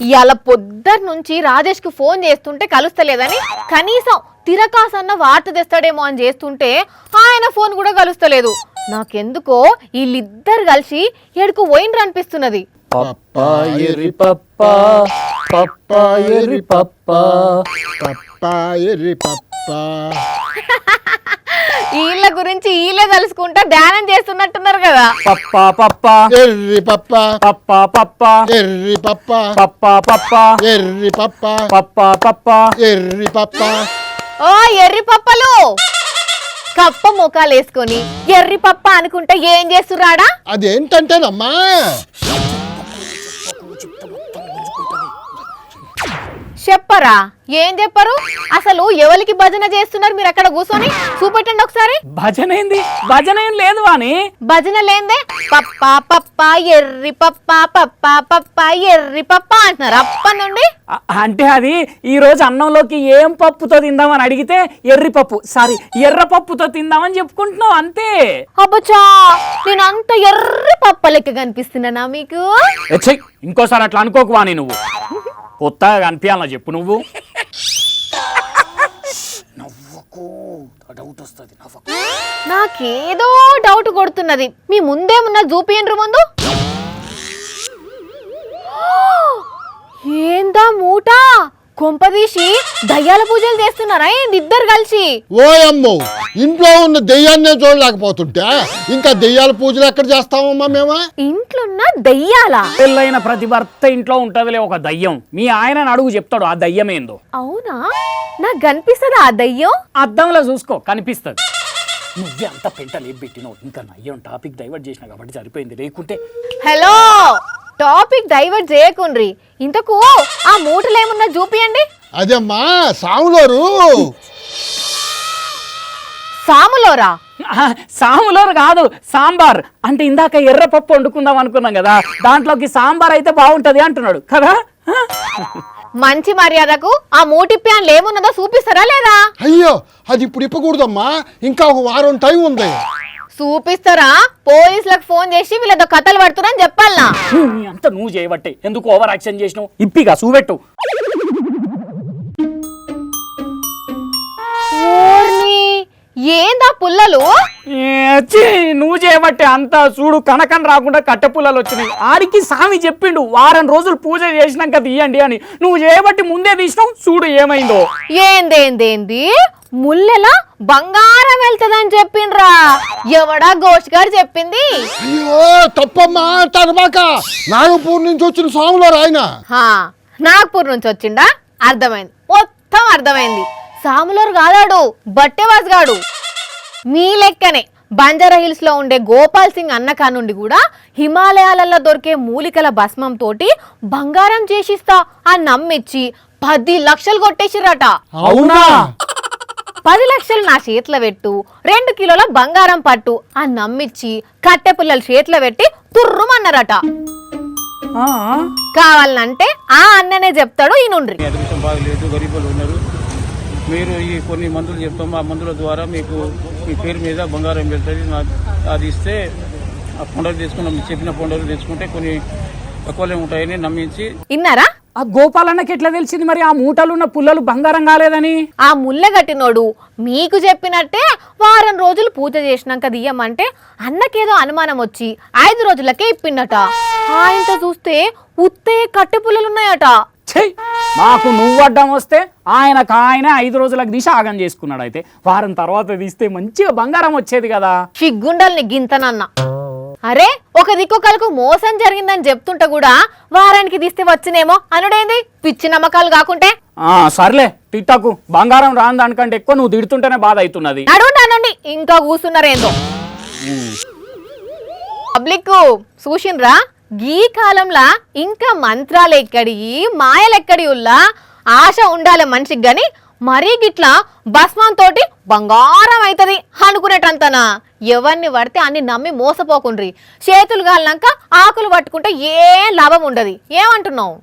ఇవాళ పొద్దున్న నుంచి రాజేష్ కు ఫోన్ చేస్తుంటే కలుస్తలేదని కనీసం తిరకాసన్న వార్త తెస్తాడేమో అని చేస్తుంటే ఆయన ఫోన్ కూడా కలుస్తలేదు. నాకెందుకో వీళ్ళిద్దరు కలిసి ఎడుకు పోయినరు అనిపిస్తున్నది. వీళ్ళ గురించి వీళ్ళే తెలుసుకుంటా ధ్యానం చేస్తున్నట్టున్నారు కదా. పప్పా పప్పా ఎర్రి పప్పా పప్పా పప్పా ఎర్రి పప్పా పప్పా పప్పా ఎర్రి పప్పా పప్పా పప్పా ఎర్రి పప్పా. ఓ ఎర్రి పప్పలు కప్ప ముఖాలు వేసుకొని ఎర్రి పప్ప అనుకుంటా ఏం చేస్తురాడా? అదేంటంటేనమ్మా చెప్పరా, ఏం చెప్పరు? అసలు ఎవరికి భజన చేస్తున్నారు మీరు అక్కడ కూర్చొని? చూపెట్టండి ఒకసారి. భజన ఏంది? భజన ఏం లేదు వాని. భజన లేదే పప్ప పప్ప ఎర్రి పప్ప పప్ప పప్ప ఎర్రి పప్ప అంటున్నారు అప్పటి నుండి. అంటే అది ఈ రోజు అన్నంలోకి ఏం పప్పుతో తిందామని అడిగితే ఎర్రి పప్పు సారీ ఎర్ర పప్పుతో తిందామని చెప్పుకుంటున్నావు అంతే. అబ్బచా, నేను అంత ఎర్రి పప్ప లెక్క కనిపిస్తున్నానా మీకు? ఇంకోసారి అట్లా అనుకోకు వాని, నువ్వు కొత్తగా కనిపించాలా చెప్పు. నువ్వు నాకేదో డౌట్ కొడుతున్నది. మీ ముందేమున్నా చూపియండ్రు ముందు. ఏందా మూట కొంపదీసి దయ్యాల పూజలు చేస్తున్నారా ఇద్దరు కలిసి? ఓయమ్మో, ఇంట్లో ఉన్న దెయ్యాన్నే చూడలేకపోతుంటే ఇంకా దెయ్యాల పూజలు ఎక్కడ చేస్తామమ్మా మేము? ఇంట్లో ఉన్న దయ్యాలా? పెళ్ళైన ప్రతి భర్త ఇంట్లో ఉంటదిలే ఒక దయ్యం. మీ ఆయన అడుగు చెప్తాడు ఆ దయ్యం ఏందో. అవునా, నాకు కనిపిస్తుంది ఆ దయ్యం? అద్దంలో చూసుకో కనిపిస్తుంది. నువ్వే అంత పెంట లేపెట్టినావు. ఇంకా నయ్యం టాపిక్ డైవర్ట్ చేసినా కాబట్టి సరిపోయింది. లేకుంటే హలో, టాపిక్ డైవర్ట్ చేయకుండ్రి. ఇంతకు ఆ మూటలు ఏమున్నా చూపియండి. అదేమ్మా సాములోరు. సాములోరా? సాములోరు కాదు, సాంబార్. అంటే ఇందాక ఎర్రపప్పు వండుకుందాం అనుకున్నాం కదా, దాంట్లోకి సాంబార్ అయితే బాగుంటది అంటున్నాడు కదా. మంచి మర్యాదకు ఆ మూటిప్యాన్లు ఏమున్నదో చూపిస్తారా లేదా? అయ్యో, అది ఇప్పుడు ఇప్పకూడదమ్మా, ఇంకా ఒక వారం టైం ఉంది. చూపిస్తారా? పోలీసులకు ఫోన్ చేసి వీళ్ళతో కథలు పడుతున్నారని చెప్పాలనా? అంత నువ్వు చేయబట్టే ఎందుకు ఓవర్ యాక్షన్ చేసినావు? ఇప్పిగా చూపెట్టు. ఏందా పుల్లలు? నువ్వు చేయబట్టే అంతా చూడు, కనకం రాకుండా కట్టె పుల్లలు వచ్చినాయి. ఆడికి స్వామి చెప్పిండు వారం రోజులు పూజ చేసినాక తీయండి అని. నువ్వు చేయబట్టి ముందే తీసినావు, చూడు ఏమైందో. ఏందేందేంది ముల్లెలా బంగారం వెళ్తదని చెప్పిండ్రా? ఎవడా గోష్ గారు చెప్పింది? అయ్యో తప్పమ్మా, తనమాక నాగపూర్ నుంచి వచ్చిన సాములోరు ఆయన. నాగపూర్ నుంచి వచ్చిండా? అర్థమైంది, మొత్తం అర్థమైంది. సాములోరు కాదాడు, బట్టెవాస్ గాడు. మీ లెక్కనే బంజారా హిల్స్ లో ఉండే గోపాల్ సింగ్ అన్న కానుండి కూడా హిమాలయాలలో దొరికే మూలికల భస్మం తోటి బంగారం చేసిస్తా అని నమ్మిచ్చి 10 లక్షలు కొట్టేసిరట. అవునా? 10 లక్షలు నా చేతిలో పెట్టు, 2 కిలోల బంగారం పట్టు అని నమ్మిచ్చి కట్టె పుల్లల చేతిలో పెట్టి తుర్రుమన్నారట. కావాలంటే ఆ అన్ననే చెప్తాడు ఈ నుండి. మీరు ఈ కొన్ని మందులు చెప్తాం, ఆ మందుల ద్వారా మీకు మీ పేరు మీద బంగారం వెళ్తుంది. అది ఇస్తే ఆ పండుగ తీసుకున్నాం, మీరు చెప్పిన పండుగలు తెచ్చుకుంటే కొన్ని తక్కువలే ఉంటాయని నమ్మించి. ఇన్నారా? ఆ గోపాలన్నకి ఎట్లా తెలిసింది మరి ఆ మూటలున్న పుల్లలు బంగారం కాలేదని? ఆ ముళ్ళ గట్టినోడు మీకు చెప్పినట్టే వారం రోజులు పూజ చేసినాక దియ్యమంటే అన్నకేదో అనుమానం వచ్చి 5 రోజులకే ఇప్పిండట. ఆయనతో చూస్తే ఉత్తే కట్టె పుల్లలున్నాయట. మాకు నువ్వు అడ్డం వస్తే ఆయనకు ఆయన 5 రోజులకు తీసి ఆగం చేసుకున్నాడు. అయితే వారం తర్వాత తీస్తే మంచిగా బంగారం వచ్చేది కదా. సిగ్గుండల్ని గింతనన్న. అరే, ఒక దిక్కొకలకు మోసం జరిగిందని చెప్తుంటే కూడా వారానికి తీస్తే వచ్చినేమో అనుడేంది? పిచ్చి నమ్మకాలు కాకుంటే. సర్లే తిట్టకు, బంగారం రాని దానికంటే ఎక్కువ నువ్వు తిడుతుంటేనే బాధ అవుతున్నది. నడుండి ఇంకా కూర్చున్నారేందో. పబ్లిక్ చూసిండ్రా? ఈ కాలంలో ఇంకా మంత్రాలు ఎక్కడి మాయలెక్కడి ఉల్లా ఆశ ఉండాలి మనిషికి గాని మరీ గిట్లా భస్మం తోటి బంగారం అవుతుంది అనుకునేటంతనా? ఎవరిని పడితే అన్ని నమ్మి మోసపోకుండ్రి. చేతులు గాలినాక ఆకులు పట్టుకుంటే ఏం లాభం ఉండదు. ఏమంటున్నావు?